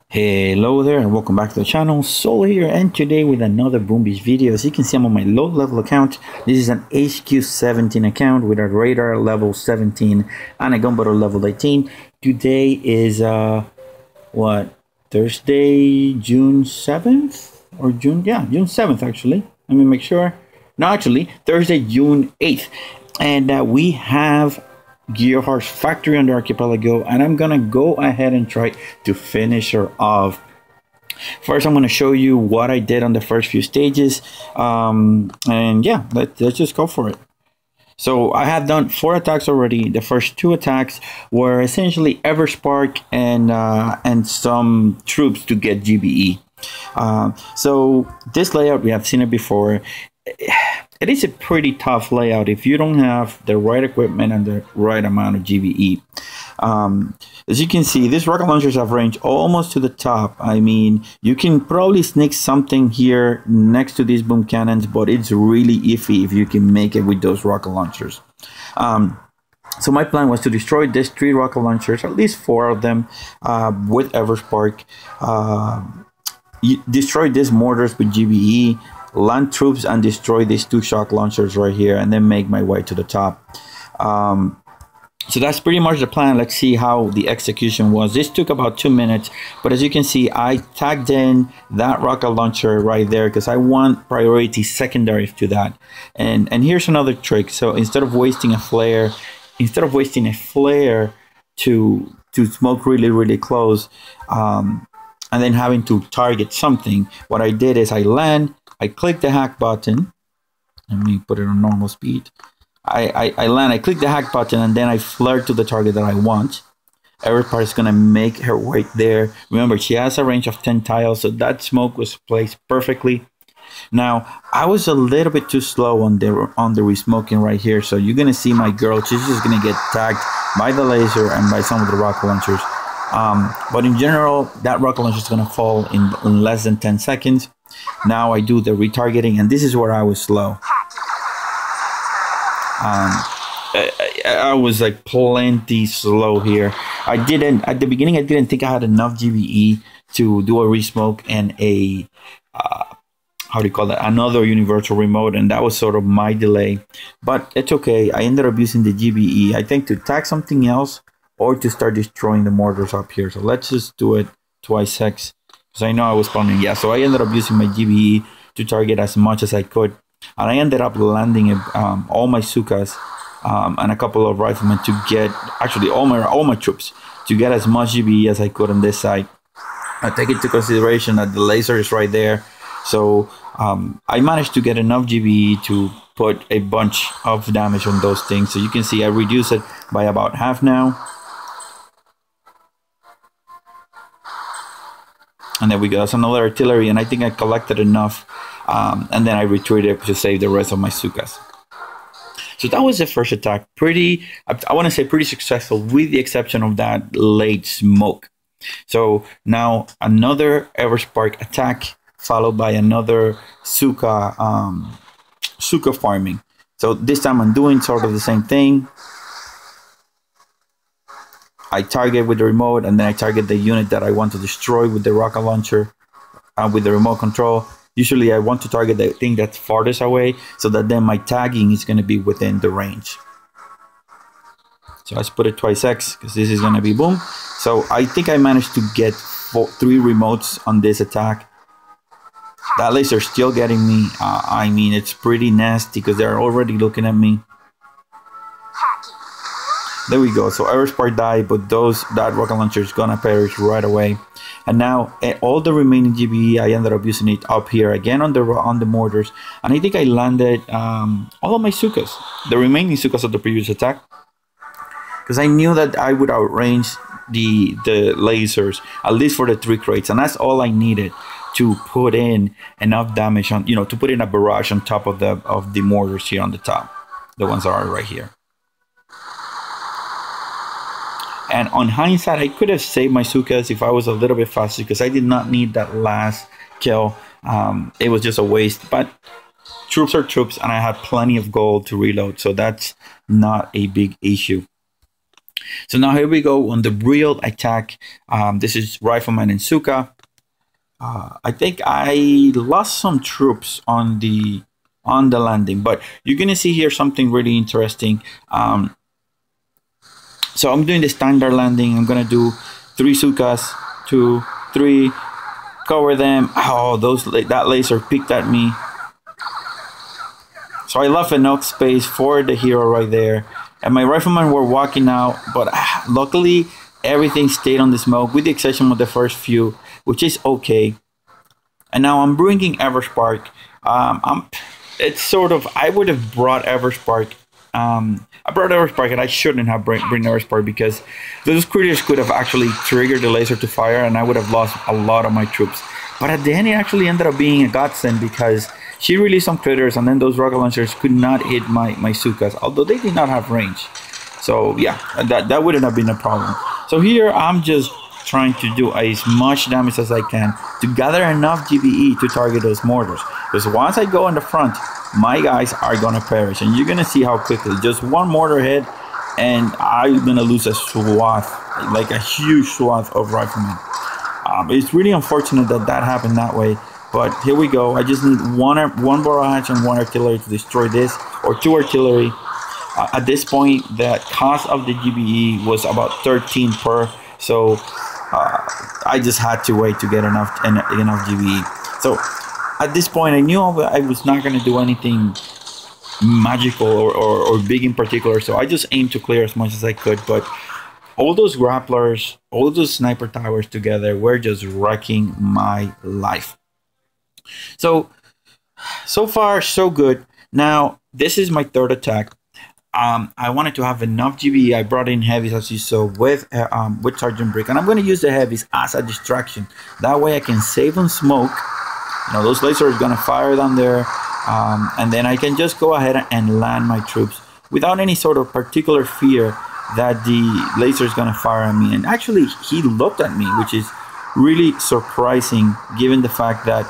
Hello there and welcome back to the channel. Solo here and today with another Boom Beach video. As you can see, I'm on my low level account. This is an HQ 17 account with a radar level 17 and a gunboat level 18. Today is Thursday, June 7th or June 7th actually. Let me make sure. No, actually Thursday, June 8th. And we have Gearheart Factory on the archipelago, and I'm gonna go ahead and try to finish her off. First, I'm gonna show you what I did on the first few stages, and yeah, let's just go for it. So I have done 4 attacks already. The first 2 attacks were essentially Everspark and some troops to get GBE. So this layout, we have seen it before. It is a pretty tough layout if you don't have the right equipment and the right amount of GBE. As you can see, these rocket launchers have range almost to the top. I mean, you can probably sneak something here next to these boom cannons, but it's really iffy if you can make it with those rocket launchers. So my plan was to destroy these 3 rocket launchers, at least 4 of them, with Everspark. Destroy these mortars with GBE, land troops and destroy these 2 shock launchers right here, and then make my way to the top. So that's pretty much the plan. Let's see how the execution was. This took about 2 minutes, but as you can see, I tagged in that rocket launcher right there because I want priority secondary to that. And here's another trick. So instead of wasting a flare to smoke really close, and then having to target something, what I did is I click the hack button. Let me put it on normal speed. I click the hack button, and then I flare to the target that I want. Everspark is going to make her way there. Remember, she has a range of 10 tiles, so that smoke was placed perfectly. Now, I was a little bit too slow on the resmoking right here, so you're going to see my girl. She's just going to get tagged by the laser and by some of the rocket launchers. But in general, that rocket launcher is going to fall in less than 10 seconds. Now I do the retargeting, and this is where I was slow. I was like plenty slow here. At the beginning, I didn't think I had enough GBE to do a resmoke and a another universal remote, and that was sort of my delay. But it's okay. I ended up using the GBE, I think, to tag something else or to start destroying the mortars up here. So let's just do it twice X, because I know I was spawning. Yeah, so I ended up using my GBE to target as much as I could, and I ended up landing all my zookas and a couple of riflemen to get actually all my troops to get as much GBE as I could on this side. I take into consideration that the laser is right there, so I managed to get enough GBE to put a bunch of damage on those things. So you can see I reduced it by about half now. And there we go. That's another artillery, and I think I collected enough, and then I retreated to save the rest of my zookas. So that was the first attack. I want to say pretty successful, with the exception of that late smoke. So now another Everspark attack, followed by another zooka farming. So this time I'm doing sort of the same thing. I target with the remote, and then I target the unit that I want to destroy with the rocket launcher with the remote control. Usually I want to target the thing that's farthest away, so that then my tagging is going to be within the range. So let's put it twice X, because this is going to be boom. So I think I managed to get 3 remotes on this attack. That laser's still getting me. I mean, it's pretty nasty because they're already looking at me. There we go. So Everspark died, but that rocket launcher is gonna perish right away. And now all the remaining GBE, I ended up using it up here again on the mortars, and I think I landed all of my zookas, the remaining zookas of the previous attack, because I knew that I would outrange the lasers, at least for the 3 crates, and that's all I needed to put in enough damage on, to put in a barrage on top of the mortars here on the top, the ones that are right here. And on hindsight, I could have saved my zookas if I was a little bit faster, because I did not need that last kill. It was just a waste, but troops are troops, and I had plenty of gold to reload, so that's not a big issue. So now here we go on the real attack. This is Rifleman and Zooka. I think I lost some troops on the landing, but you're gonna see here something really interesting. So I'm doing the standard landing. I'm gonna do 3 zookas, 2, 3, cover them. Oh, that laser picked at me. So I left enough space for the hero right there. And my riflemen were walking out, but luckily everything stayed on the smoke with the exception of the first few, which is okay. And now I'm bringing Everspark. It's sort of, I would have brought Everspark. I brought Everspark and I shouldn't have bring Everspark because those critters could have actually triggered the laser to fire and I would have lost a lot of my troops. But at the end, it actually ended up being a godsend because she released some critters and then those rocket launchers could not hit my zookas, although they did not have range. So yeah, that wouldn't have been a problem. So here I'm just trying to do as much damage as I can to gather enough GBE to target those mortars. Because once I go in the front, my guys are gonna perish, and you're gonna see how quickly. Just one mortar hit, and I'm gonna lose a swath, like a huge swath of riflemen. It's really unfortunate that that happened that way, but here we go. I just need one barrage and 1 artillery to destroy this, or 2 artillery. At this point, the cost of the GBE was about 13 per, so I just had to wait to get enough GBE. So at this point, I knew I was not going to do anything magical or big in particular, so I just aimed to clear as much as I could. But all those grapplers, all those sniper towers together were just wrecking my life. So far, so good. Now, this is my 3rd attack. I wanted to have enough GBE. I brought in heavies, as you saw, with Sergeant Brick, and I'm going to use the heavies as a distraction. That way I can save on smoke. You know, those lasers are going to fire down there, and then I can just go ahead and land my troops without any sort of particular fear that the laser is going to fire at me. And actually, he looked at me, which is really surprising given the fact that,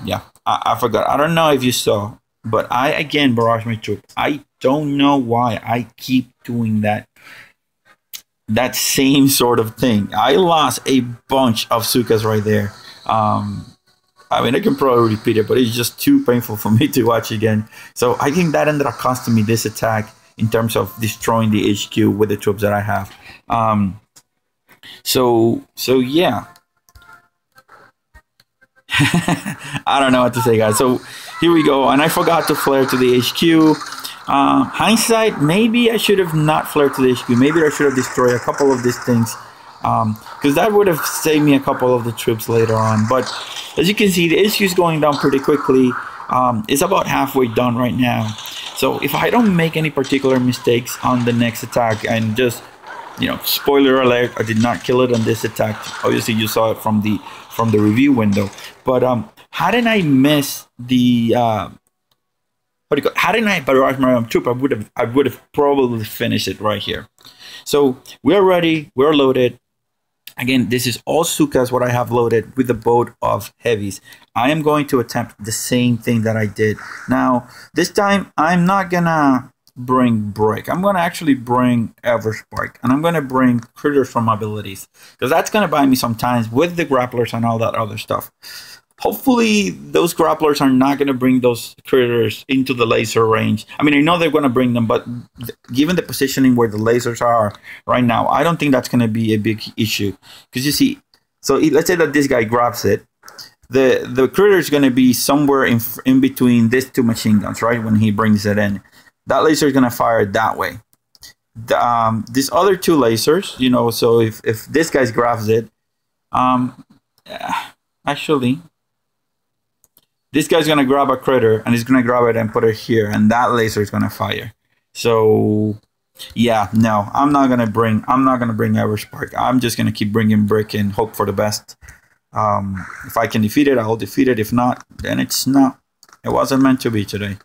yeah, I forgot. I don't know if you saw, but I again barrage my troop. I don't know why I keep doing that same sort of thing. I lost a bunch of zookas right there. I mean, I can probably repeat it, but it's just too painful for me to watch again. So I think that ended up costing me this attack in terms of destroying the HQ with the troops that I have. So yeah. I don't know what to say, guys. So here we go, and I forgot to flare to the HQ. Hindsight, maybe I should have not flared to the HQ. Maybe I should have destroyed a couple of these things, because that would have saved me a couple of the troops later on. But as you can see, the HQ is going down pretty quickly. It's about halfway done right now. So if I don't make any particular mistakes on the next attack, and just, you know, spoiler alert, I did not kill it on this attack. Obviously, you saw it from the review window. But hadn't I missed the hadn't I barraged my own troop, I would have probably finished it right here. So we're ready. We're loaded. Again, this is all zookas, what I have loaded with the boat of heavies. I am going to attempt the same thing that I did. Now, this time, I'm not gonna bring Brick. I'm gonna actually bring Everspark, and I'm gonna bring critters from abilities, because that's gonna buy me some time with the grapplers and all that other stuff. Hopefully, those grapplers are not going to bring those critters into the laser range. I mean, I know they're going to bring them, but given the positioning where the lasers are right now, I don't think that's going to be a big issue. Because you see, so let's say that this guy grabs it. The critter is going to be somewhere in between these 2 machine guns, right? When he brings it in. That laser is going to fire that way. These other 2 lasers, you know, so if this guy grabs it, actually, this guy's gonna grab a critter and he's gonna grab it and put it here, and that laser is gonna fire. So yeah, no, I'm not gonna bring Everspark. I'm just gonna keep bringing Brick and hope for the best. If I can defeat it, I'll defeat it. If not, then it wasn't meant to be today.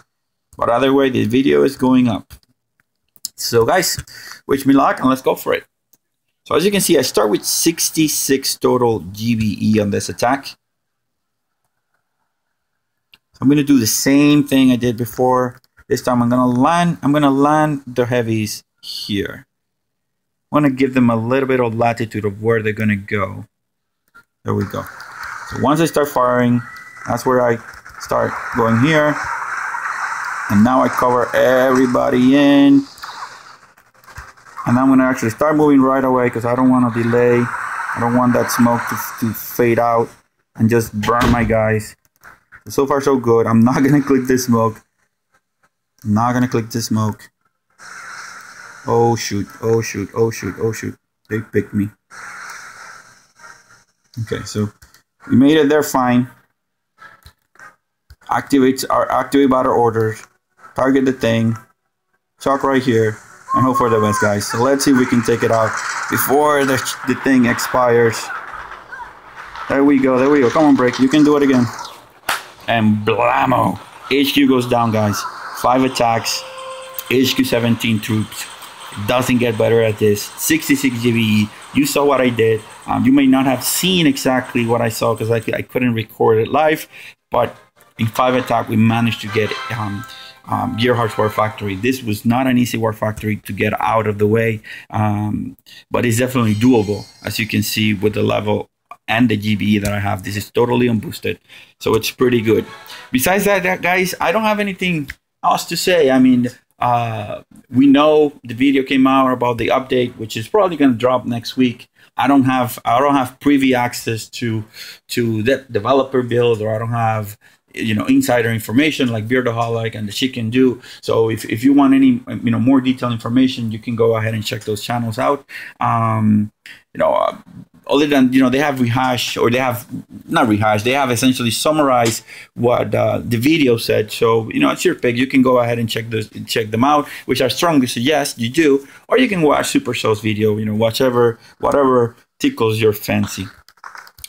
But either way, the video is going up. So guys, wish me luck and let's go for it. So as you can see, I start with 66 total GBE on this attack. I'm going to do the same thing I did before. This time I'm going to land the heavies here. I want to give them a little bit of latitude of where they're going to go. There we go. So once I start firing, that's where I start going here. And now I cover everybody in. And I'm going to actually start moving right away because I don't want to delay. I don't want that smoke to fade out and just burn my guys. So far so good. I'm not going to click this smoke. I'm not going to click this smoke. Oh shoot, oh shoot, oh shoot, oh shoot. They picked me. Okay, so we made it there fine. Activate battle orders. Target the thing. Chalk right here. And hope for the best, guys. So let's see if we can take it out before the thing expires. There we go, there we go. Come on, Break. You can do it again. And blammo. HQ goes down, guys. 5 attacks. HQ 17 troops. It doesn't get better at this. 66 GBE. You saw what I did. You may not have seen exactly what I saw because I couldn't record it live. But in 5 attack, we managed to get Gearheart War Factory. This was not an easy War Factory to get out of the way, but it's definitely doable, as you can see with the level and the GBE that I have. This is totally unboosted, so it's pretty good. Besides that, guys, I don't have anything else to say. I mean, we know the video came out about the update, which is probably going to drop next week. I don't have preview access to the developer build, or I don't have insider information like Beardaholic and the Chicken do. So if you want any more detailed information, you can go ahead and check those channels out. Other than they have rehashed, or they have not rehashed, they have essentially summarized what the video said. So it's your pick. You can go ahead and check them out, which I strongly suggest you do, or you can watch Super Show's video. Whatever tickles your fancy.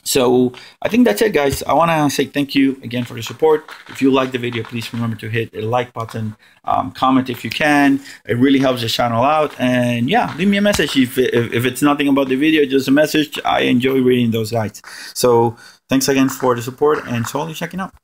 So I think that's it, guys. I want to say thank you again for the support. If you like the video, please remember to hit the like button, comment if you can. It really helps the channel out. And yeah, leave me a message if it's nothing about the video, just a message. I enjoy reading those guys. So thanks again for the support, and so I'll be checking out.